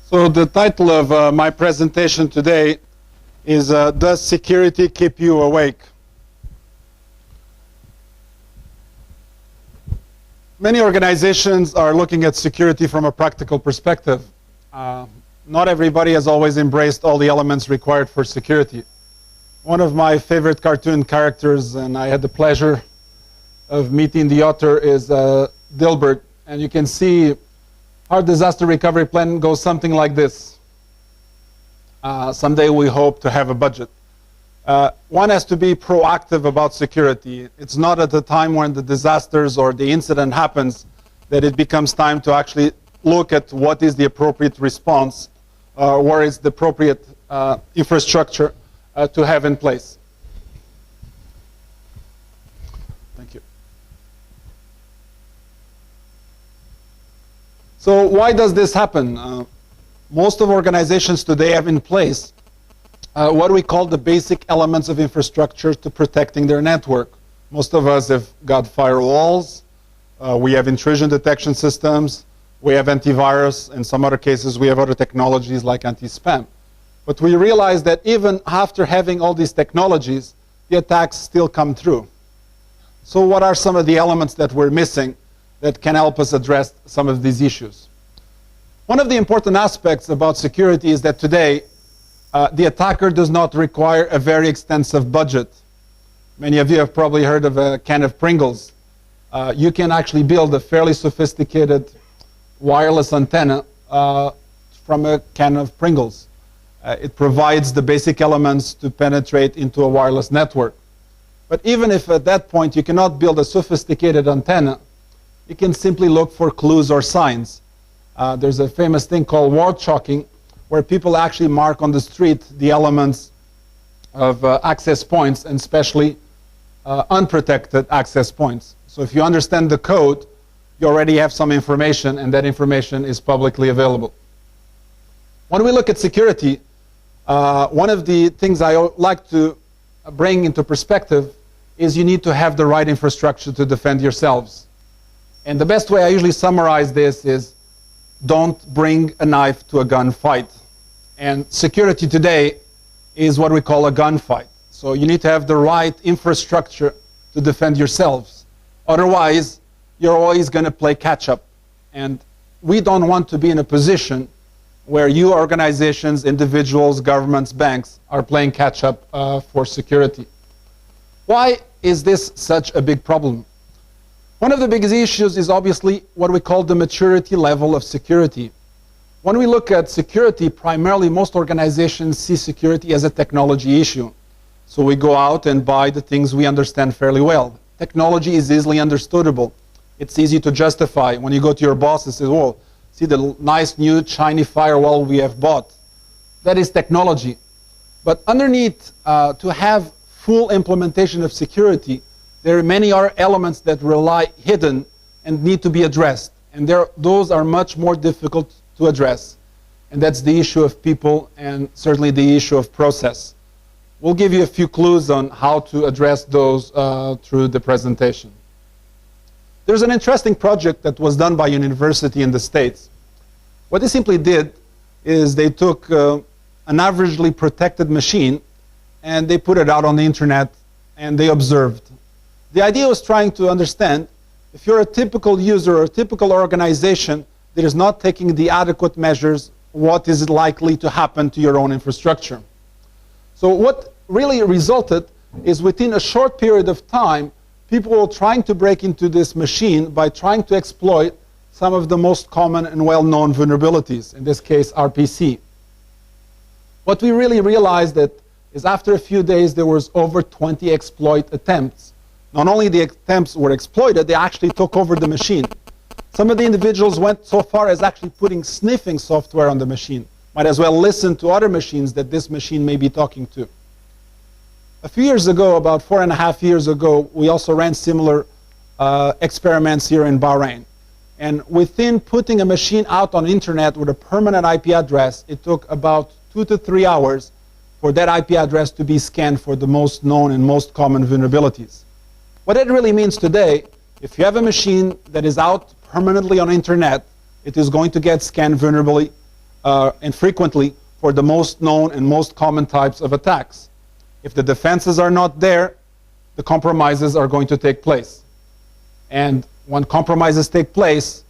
So the title of my presentation today is Does Security Keep You Awake? Many organizations are looking at security from a practical perspective. Not everybody has always embraced all the elements required for security. One of my favorite cartoon characters, and I had the pleasure of meeting the author, is Dilbert, and you can see our disaster recovery plan goes something like this. Someday we hope to have a budget. One has to be proactive about security. It's not at the time when the disasters or the incident happens that it becomes time to actually look at what is the appropriate response, where is the appropriate infrastructure to have in place. Thank you. So why does this happen? Most of organizations today have in place what we call the basic elements of infrastructure to protecting their network. Most of us have got firewalls, we have intrusion detection systems, we have antivirus, in some other cases we have other technologies like anti-spam. But we realize that even after having all these technologies, the attacks still come through. So what are some of the elements that we're missing that can help us address some of these issues? One of the important aspects about security is that today the attacker does not require a very extensive budget. Many of you have probably heard of a can of Pringles. You can actually build a fairly sophisticated wireless antenna from a can of Pringles. It provides the basic elements to penetrate into a wireless network. But even if at that point you cannot build a sophisticated antenna, you can simply look for clues or signs. There's a famous thing called word chalking, where people actually mark on the street the elements of access points, and especially unprotected access points. So if you understand the code, you already have some information, and that information is publicly available. When we look at security, one of the things I like to bring into perspective is you need to have the right infrastructure to defend yourselves. And the best way I usually summarize this is, don't bring a knife to a gunfight. And security today is what we call a gunfight. So you need to have the right infrastructure to defend yourselves. Otherwise, you're always going to play catch-up. And we don't want to be in a position where you organizations, individuals, governments, banks are playing catch-up for security. Why is this such a big problem? One of the biggest issues is obviously what we call the maturity level of security. When we look at security, primarily most organizations see security as a technology issue. So we go out and buy the things we understand fairly well. Technology is easily understandable. It's easy to justify. When you go to your boss and say, "Whoa, see the nice new shiny firewall we have bought." That is technology. But underneath, to have full implementation of security, there are many other elements that rely hidden and need to be addressed. And those are much more difficult to address. And that's the issue of people and certainly the issue of process. We'll give you a few clues on how to address those through the presentation. There's an interesting project that was done by a university in the States. What they simply did is they took an averagely protected machine and they put it out on the internet and they observed. The idea was trying to understand if you're a typical user or a typical organization that is not taking the adequate measures, what is likely to happen to your own infrastructure. So what really resulted is within a short period of time, people were trying to break into this machine by trying to exploit some of the most common and well-known vulnerabilities, in this case RPC. What we really realized that is after a few days there was over 20 exploit attempts. Not only the attempts were exploited, they actually took over the machine. Some of the individuals went so far as actually putting sniffing software on the machine. Might as well listen to other machines that this machine may be talking to. A few years ago, about 4.5 years ago, we also ran similar experiments here in Bahrain. And within putting a machine out on the internet with a permanent IP address, it took about 2 to 3 hours for that IP address to be scanned for the most known and most common vulnerabilities. What it really means today, if you have a machine that is out permanently on the internet, it is going to get scanned vulnerably and frequently for the most known and most common types of attacks. If the defenses are not there, the compromises are going to take place. And when compromises take place,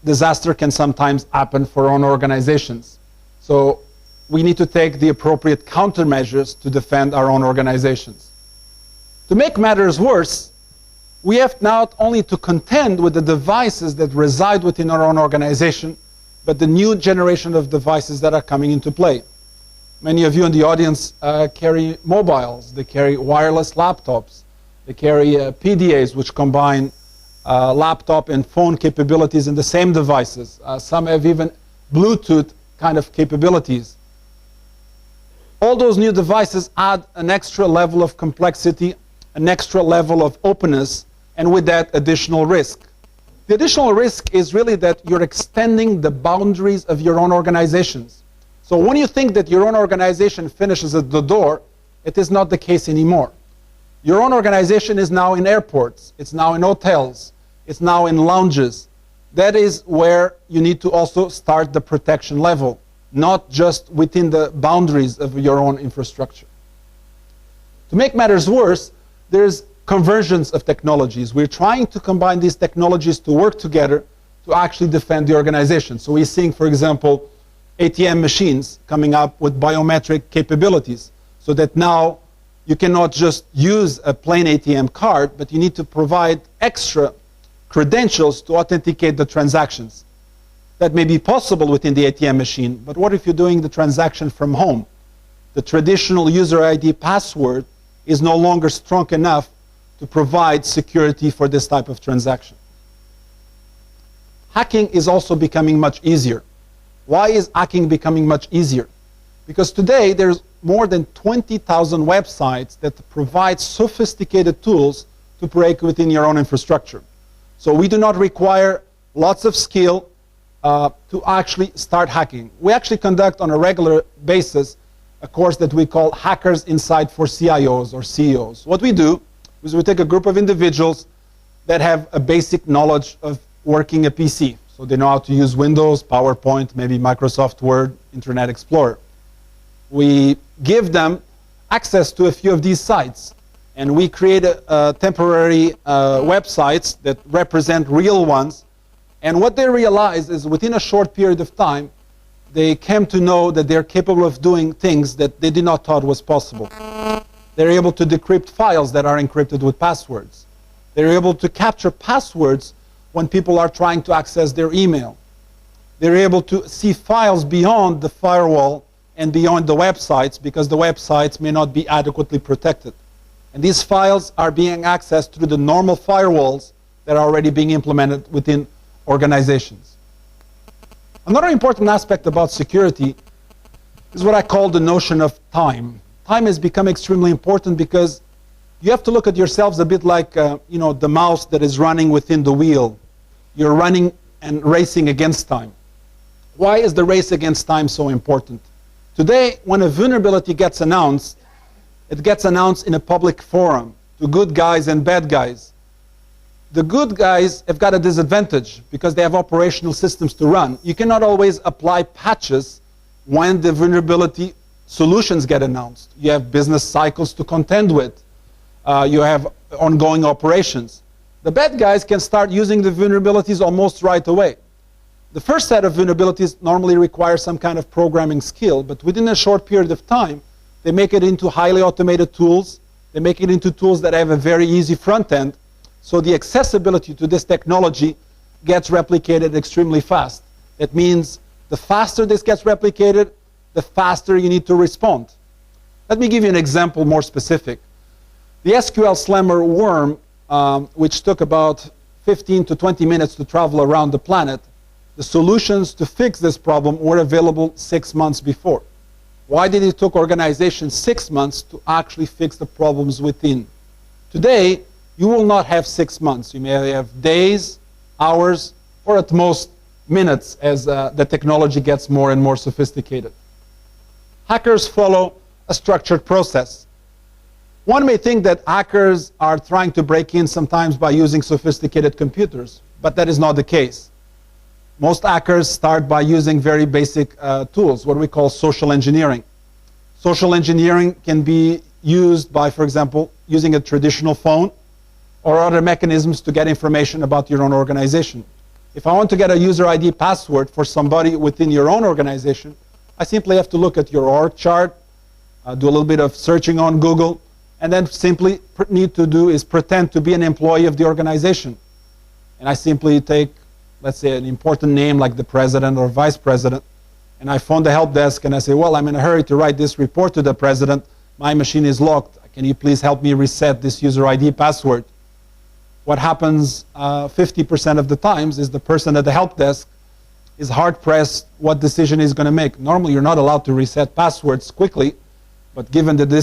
disaster can sometimes happen for our own organizations. So we need to take the appropriate countermeasures to defend our own organizations. To make matters worse, we have not only to contend with the devices that reside within our own organization, but the new generation of devices that are coming into play. Many of you in the audience carry mobiles, they carry wireless laptops, they carry PDAs, which combine laptop and phone capabilities in the same devices. Some have even Bluetooth kind of capabilities. All those new devices add an extra level of complexity, an extra level of openness, and with that, additional risk. The additional risk is really that you're extending the boundaries of your own organizations. So when you think that your own organization finishes at the door, it is not the case anymore. Your own organization is now in airports, it's now in hotels, it's now in lounges. That is where you need to also start the protection level, not just within the boundaries of your own infrastructure. To make matters worse, there's convergence of technologies. We're trying to combine these technologies to work together to actually defend the organization. So we're seeing, for example, ATM machines coming up with biometric capabilities, so that now you cannot just use a plain ATM card, but you need to provide extra credentials to authenticate the transactions. That may be possible within the ATM machine, but what if you're doing the transaction from home? The traditional user ID password is no longer strong enough to provide security for this type of transaction. Hacking is also becoming much easier. Why is hacking becoming much easier? Because today there's more than 20,000 websites that provide sophisticated tools to break within your own infrastructure. So we do not require lots of skill to actually start hacking. We actually conduct on a regular basis a course that we call Hackers Inside for CIOs or CEOs. What we do is we take a group of individuals that have a basic knowledge of working a PC. So they know how to use Windows, PowerPoint, maybe Microsoft Word, Internet Explorer. We give them access to a few of these sites, and we create temporary websites that represent real ones. And what they realize is within a short period of time, they came to know that they're capable of doing things that they did not thought was possible. They're able to decrypt files that are encrypted with passwords. They're able to capture passwords when people are trying to access their email. They're able to see files beyond the firewall and beyond the websites, because the websites may not be adequately protected. And these files are being accessed through the normal firewalls that are already being implemented within organizations. Another important aspect about security is what I call the notion of time. Time has become extremely important because you have to look at yourselves a bit like the mouse that is running within the wheel. You're running and racing against time. Why is the race against time so important? Today, when a vulnerability gets announced, it gets announced in a public forum to good guys and bad guys. The good guys have got a disadvantage because they have operational systems to run. You cannot always apply patches when the vulnerability solutions get announced. You have business cycles to contend with. You have ongoing operations. The bad guys can start using the vulnerabilities almost right away. The first set of vulnerabilities normally require some kind of programming skill, but within a short period of time, they make it into highly automated tools. They make it into tools that have a very easy front end. So the accessibility to this technology gets replicated extremely fast. That means the faster this gets replicated, the faster you need to respond. Let me give you an example more specific. The SQL Slammer worm, which took about 15 to 20 minutes to travel around the planet, the solutions to fix this problem were available 6 months before. Why did it take organizations 6 months to actually fix the problems within? Today, you will not have 6 months. You may have days, hours, or at most minutes as the technology gets more and more sophisticated. Hackers follow a structured process. One may think that hackers are trying to break in sometimes by using sophisticated computers, but that is not the case. Most hackers start by using very basic tools, what we call social engineering. Social engineering can be used by, for example, using a traditional phone or other mechanisms to get information about your own organization. If I want to get a user ID password for somebody within your own organization, I simply have to look at your org chart, do a little bit of searching on Google, and then simply need to do is pretend to be an employee of the organization. And I simply take, let's say, an important name like the president or vice president, and I phone the help desk and I say, well, I'm in a hurry to write this report to the president. My machine is locked. Can you please help me reset this user ID password? What happens 50% of the times is the person at the help desk is hard-pressed what decision he's going to make. Normally, you're not allowed to reset passwords quickly, but given that this